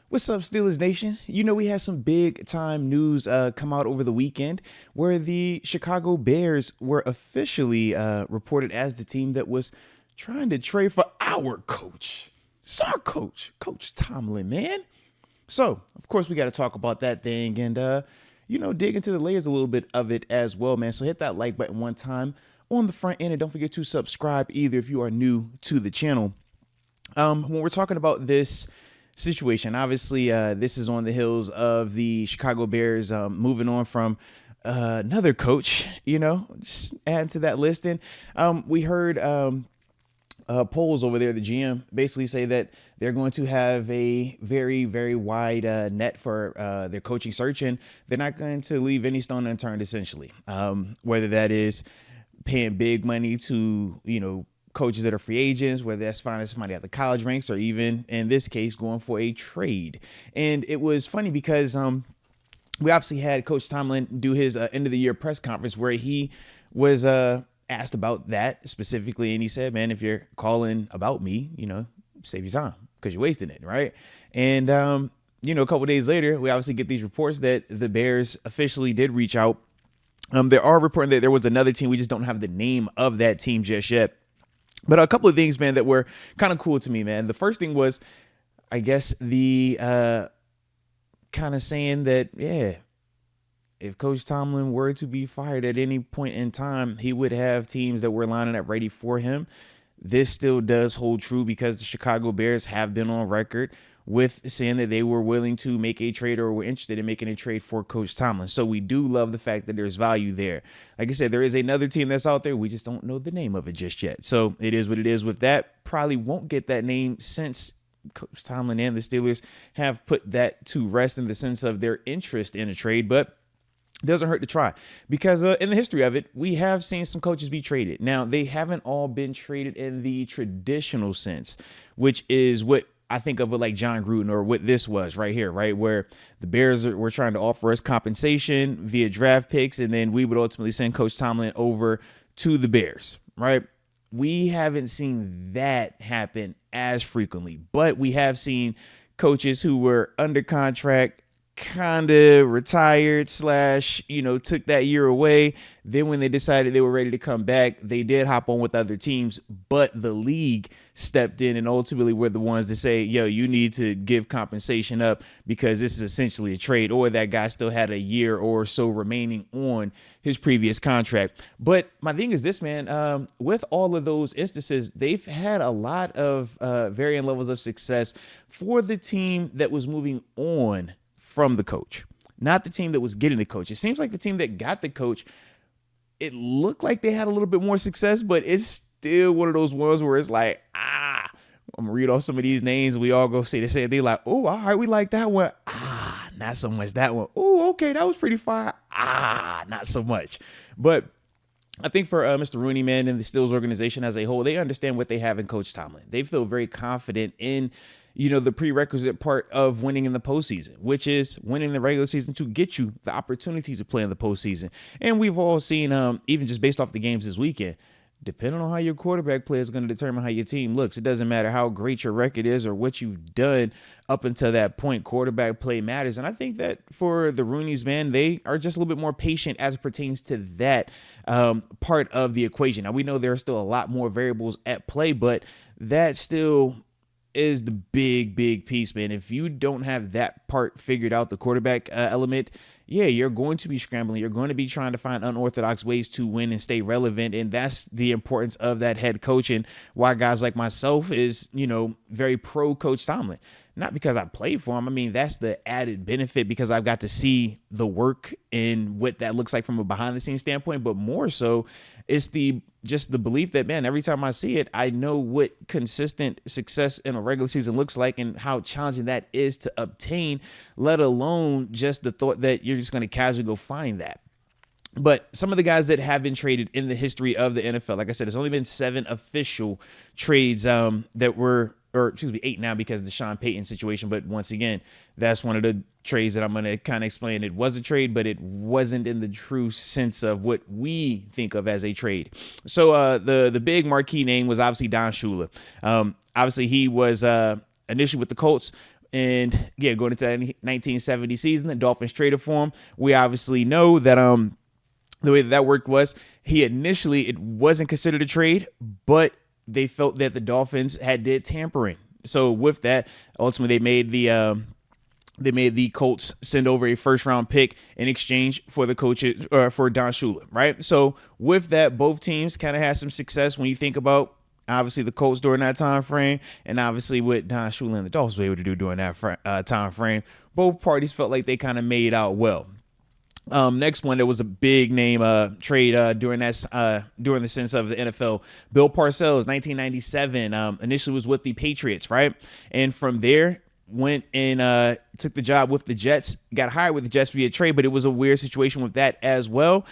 What's up, Steelers Nation? You know, we had some big time news come out over the weekend where the Chicago Bears were officially reported as the team that was trying to trade for our coach. It's our coach, Coach Tomlin, man. So, of course, we got to talk about that thing and, dig into the layers a little bit of it as well, man. So hit that like button one time on the front end and don't forget to subscribe either if you are new to the channel. When we're talking about this situation, obviously, this is on the heels of the Chicago Bears moving on from another coach, just adding to that list. And we heard polls over there, the GM basically say that they're going to have a very, very wide net for their coaching search, and they're not going to leave any stone unturned, essentially, whether that is paying big money to, coaches that are free agents, whether that's finding somebody at the college ranks or even in this case going for a trade. And it was funny because we obviously had Coach Tomlin do his end of the year press conference where he was asked about that specifically, and he said, man, if you're calling about me, save your time because you're wasting it, right? And a couple of days later, we obviously get these reports that the Bears officially did reach out. There are reporting that there was another team. We just don't have the name of that team just yet. But a couple of things, man, that were kind of cool to me, man. The first thing was, I guess, the kind of saying that, if Coach Tomlin were to be fired at any point in time, he would have teams that were lining up ready for him. This still does hold true because the Chicago Bears have been on record with saying that they were willing to make a trade or were interested in making a trade for Coach Tomlin. So we do love the fact that there's value there. Like I said, there is another team that's out there. We just don't know the name of it just yet. So it is what it is with that. Probably won't get that name since Coach Tomlin and the Steelers have put that to rest in the sense of their interest in a trade, but doesn't hurt to try because in the history of it, we have seen some coaches be traded. Now, they haven't all been traded in the traditional sense, which is what I think of it like John Gruden or what this was right here, right? Where the Bears were trying to offer us compensation via draft picks, and then we would ultimately send Coach Tomlin over to the Bears, right? We haven't seen that happen as frequently, but we have seen coaches who were under contract, kind of retired / took that year away. Then when they decided they were ready to come back, they did hop on with other teams, but the league stepped in and ultimately were the ones to say, yo, you need to give compensation up because this is essentially a trade, or that guy still had a year or so remaining on his previous contract. But my thing is this, man, with all of those instances, they've had a lot of varying levels of success for the team that was moving on from the coach, not the team that was getting the coach. It seems like the team that got the coach, it looked like they had a little bit more success, but it's still one of those ones where it's like, I'm gonna read off some of these names and we all go say the same thing, like, oh, all right, we like that one. Not so much that one. Oh, okay, that was pretty fire. Not so much. But I think for Mr. Rooney, man, and the Steelers organization as a whole, they understand what they have in Coach Tomlin. They feel very confident in the prerequisite part of winning in the postseason, which is winning the regular season to get you the opportunity to play in the postseason. And we've all seen, even just based off the games this weekend, depending on how your quarterback play is going to determine how your team looks. It doesn't matter how great your record is or what you've done up until that point. Quarterback play matters. And I think that for the Rooneys, man, they are just a little bit more patient as it pertains to that part of the equation. Now, we know there are still a lot more variables at play, but that still is the big piece, man. If you don't have that part figured out, the quarterback element, you're going to be scrambling. You're going to be trying to find unorthodox ways to win and stay relevant. And that's the importance of that head coach and why guys like myself is, very pro Coach Tomlin. Not because I played for him. I mean, that's the added benefit because I've got to see the work and what that looks like from a behind the scenes standpoint. But more so, it's the belief that, man, every time I see it, I know what consistent success in a regular season looks like and how challenging that is to obtain, let alone just the thought that you're just going to casually go find that. But some of the guys that have been traded in the history of the NFL, like I said, there's only been 7 official trades that were, or excuse me, 8 now because of the Sean Payton situation. But once again, that's one of the trades that I'm going to kind of explain. It was a trade, but it wasn't in the true sense of what we think of as a trade. So the big marquee name was obviously Don Shula. Obviously, he was initially with the Colts. And yeah, going into that 1970 season, the Dolphins traded for him. We obviously know that the way that worked was it wasn't considered a trade, but they felt that the Dolphins had did tampering. So with that, ultimately they made the Colts send over a first round pick in exchange for the coaches for Don Shula, right? So with that, both teams kind of had some success when you think about obviously the Colts during that time frame, and obviously what Don Shula and the Dolphins were able to do during that time frame. Both parties felt like they kind of made out well. Next one, there was a big name trade during the sense of the NFL. Bill Parcells, 1997, initially was with the Patriots, right? And from there, went and took the job with the Jets, got hired with the Jets via trade, but it was a weird situation with that as well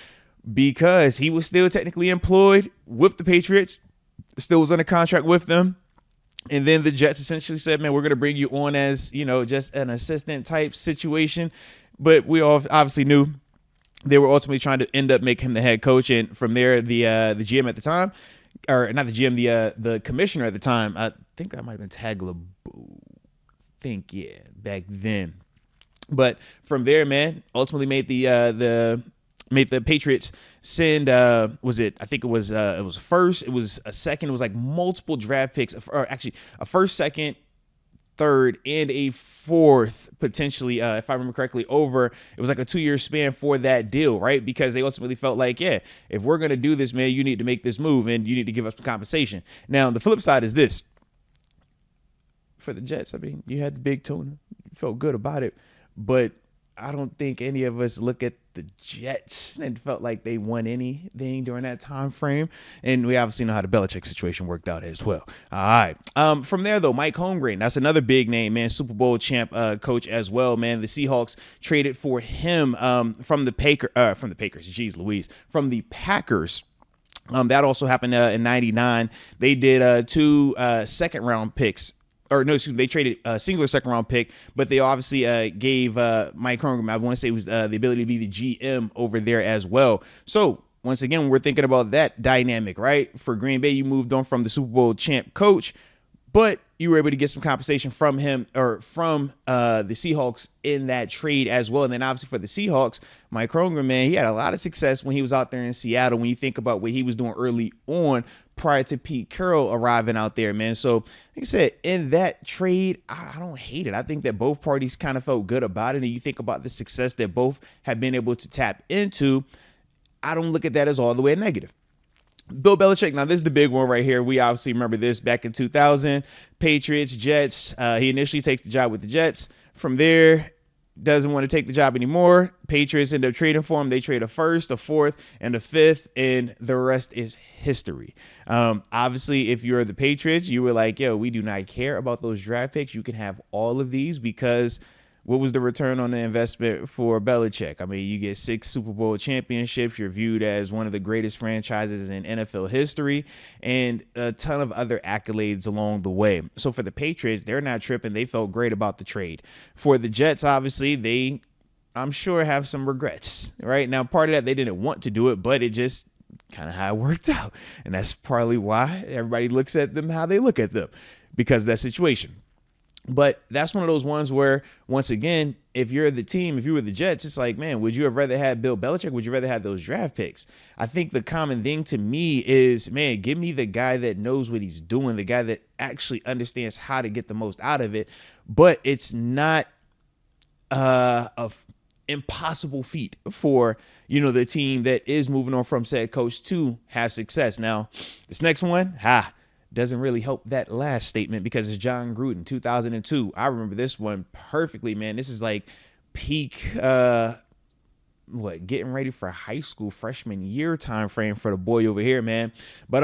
because he was still technically employed with the Patriots, still was under contract with them. And then the Jets essentially said, man, we're going to bring you on as, just an assistant type situation. But we all obviously knew they were ultimately trying to end up making him the head coach. And from there, the GM at the time, or not the GM, the commissioner at the time, I think that might have been Tagliabue. Back then. But from there, man, ultimately made the Patriots send was it? I think it was first, it was a second, it was like multiple draft picks, or actually a first, second, third, and a fourth potentially, if I remember correctly, over it was like a 2-year span for that deal, right? Because they ultimately felt like, yeah, if we're gonna do this, man, you need to make this move and you need to give us some compensation. Now the flip side is this. For the Jets, I mean, you had the big tuna. You felt good about it. But I don't think any of us look at the Jets and felt like they won anything during that time frame. And we obviously know how the Belichick situation worked out as well. All right. From there, though, Mike Holmgren, that's another big name, man. Super Bowl champ coach as well, man. The Seahawks traded for him from the Packers. Jeez Louise. From the Packers. That also happened in 99. They did 2 second-round picks. They traded a singular second-round pick, but they obviously gave Mike Holmgren, I want to say it was the ability to be the GM over there as well. So once again, when we're thinking about that dynamic, right? For Green Bay, you moved on from the Super Bowl champ coach, but you were able to get some compensation from him or from the Seahawks in that trade as well. And then obviously for the Seahawks, Mike Holmgren, man, he had a lot of success when he was out there in Seattle. When you think about what he was doing early on prior to Pete Carroll arriving out there, man. So like I said, in that trade, I don't hate it. I think that both parties kind of felt good about it. And you think about the success that both have been able to tap into, I don't look at that as all the way negative. Bill Belichick, now this is the big one right here. We obviously remember this back in 2000, Patriots, Jets. He initially takes the job with the Jets. From there, doesn't want to take the job anymore. Patriots end up trading for him. They trade a first, a fourth, and a fifth, and the rest is history. Obviously, if you're the Patriots, you were like, yo, we do not care about those draft picks. You can have all of these because what was the return on the investment for Belichick? I mean, you get 6 Super Bowl championships. You're viewed as one of the greatest franchises in NFL history and a ton of other accolades along the way. So for the Patriots, they're not tripping. They felt great about the trade. For the Jets, obviously, they, I'm sure, have some regrets, right? Now, part of that, they didn't want to do it, but it just kind of how it worked out. And that's partly why everybody looks at them how they look at them, because of that situation. But that's one of those ones where, once again, if you're the team, if you were the Jets, it's like, man, would you have rather had Bill Belichick? Would you rather have those draft picks? I think the common thing to me is, man, give me the guy that knows what he's doing, the guy that actually understands how to get the most out of it. But it's not impossible feat for, the team that is moving on from said coach to have success. Now, this next one, doesn't really help that last statement because it's John Gruden, 2002. I remember this one perfectly, man. This is like peak, getting ready for high school freshman year time frame for the boy over here, man. But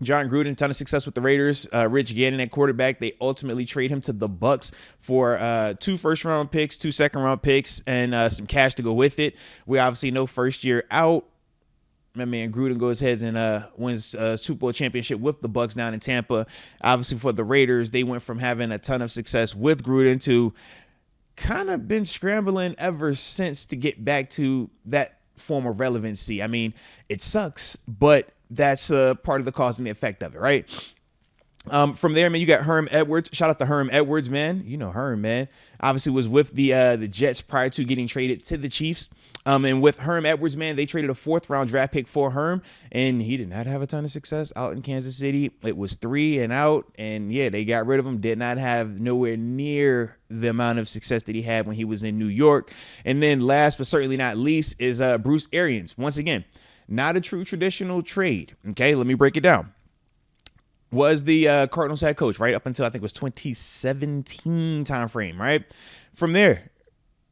John Gruden, ton of success with the Raiders. Rich Gannon at quarterback. They ultimately trade him to the Bucks for 2 first-round picks, 2 second-round picks, and some cash to go with it. We obviously know first year out, my man Gruden goes ahead and wins a Super Bowl championship with the Bucks down in Tampa. Obviously for the Raiders, they went from having a ton of success with Gruden to kind of been scrambling ever since to get back to that form of relevancy. I mean, it sucks, but that's part of the cause and the effect of it, right? From there, man, you got Herm Edwards. Shout out to Herm Edwards, man. You know Herm, man. Obviously was with the Jets prior to getting traded to the Chiefs. And with Herm Edwards, man, they traded a 4th-round draft pick for Herm, and he did not have a ton of success out in Kansas City. It was 3 and out, and yeah, they got rid of him. Did not have nowhere near the amount of success that he had when he was in New York. And then last but certainly not least is Bruce Arians. Once again, not a true traditional trade. Okay, let me break it down. Was the Cardinals head coach, right, up until I think it was 2017 time frame, right? From there,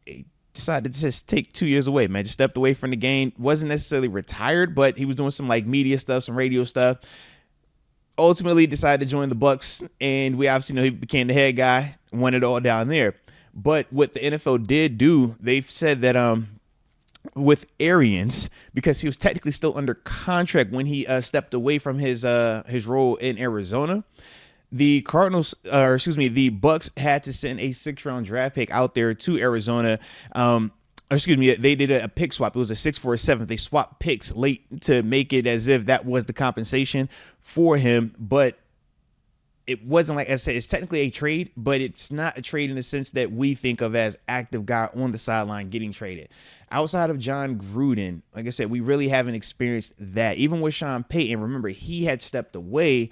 he decided to just take 2 years away, man. Just stepped away from the game. Wasn't necessarily retired, but he was doing some like media stuff, some radio stuff. Ultimately decided to join the Bucs, and we obviously know he became the head guy, won it all down there. But what the NFL did do, they've said that with Arians, because he was technically still under contract when he stepped away from his role in Arizona, the Bucs had to send a 6th-round draft pick out there to Arizona. They did a pick swap. It was a 6 for a 7. They swapped picks late to make it as if that was the compensation for him, but it wasn't, like I said, it's technically a trade, but it's not a trade in the sense that we think of as active guy on the sideline getting traded. Outside of John Gruden, like I said, we really haven't experienced that. Even with Sean Payton, remember, he had stepped away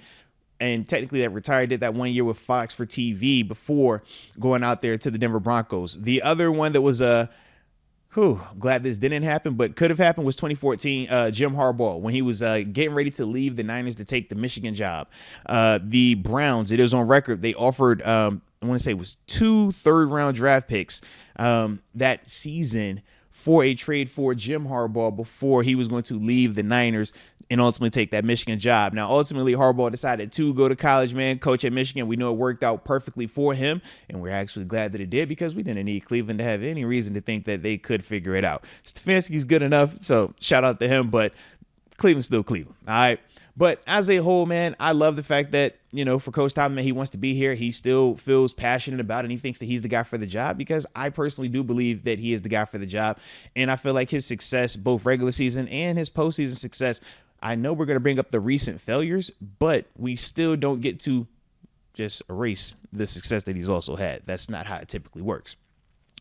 and technically that retired, did that 1 year with Fox for TV before going out there to the Denver Broncos. The other one that was glad this didn't happen, but could have happened, was 2014, Jim Harbaugh, when he was getting ready to leave the Niners to take the Michigan job. The Browns, it is on record, they offered, I want to say it was 2 3rd-round draft picks that season for a trade for Jim Harbaugh before he was going to leave the Niners and ultimately take that Michigan job. Now, ultimately, Harbaugh decided to go to college, man, coach at Michigan. We know it worked out perfectly for him, and we're actually glad that it did because we didn't need Cleveland to have any reason to think that they could figure it out. Stefanski's good enough, so shout out to him, but Cleveland's still Cleveland, all right? But as a whole, man, I love the fact that, for Coach Tomlin, he wants to be here. He still feels passionate about it, and he thinks that he's the guy for the job because I personally do believe that he is the guy for the job. And I feel like his success, both regular season and his postseason success, I know we're going to bring up the recent failures, but we still don't get to just erase the success that he's also had. That's not how it typically works.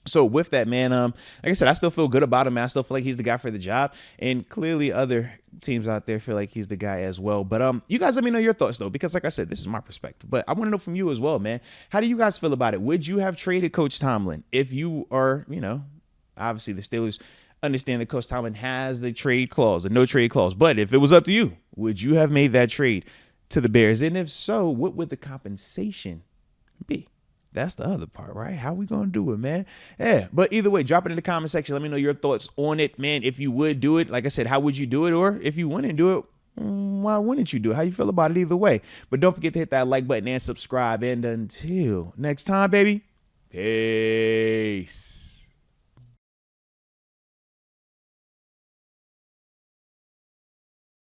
So with that, man, like I said, I still feel good about him, man. I still feel like he's the guy for the job. And clearly other teams out there feel like he's the guy as well. But you guys let me know your thoughts, though, because like I said, this is my perspective. But I want to know from you as well, man. How do you guys feel about it? Would you have traded Coach Tomlin if you are, obviously the Steelers understand that Coach Tomlin has the trade clause, the no trade clause. But if it was up to you, would you have made that trade to the Bears? And if so, what would the compensation be? That's the other part, right? How we going to do it, man? Yeah, but either way, drop it in the comment section. Let me know your thoughts on it, man. If you would do it, like I said, how would you do it? Or if you wouldn't do it, why wouldn't you do it? How you feel about it either way? But don't forget to hit that like button and subscribe. And until next time, baby, peace.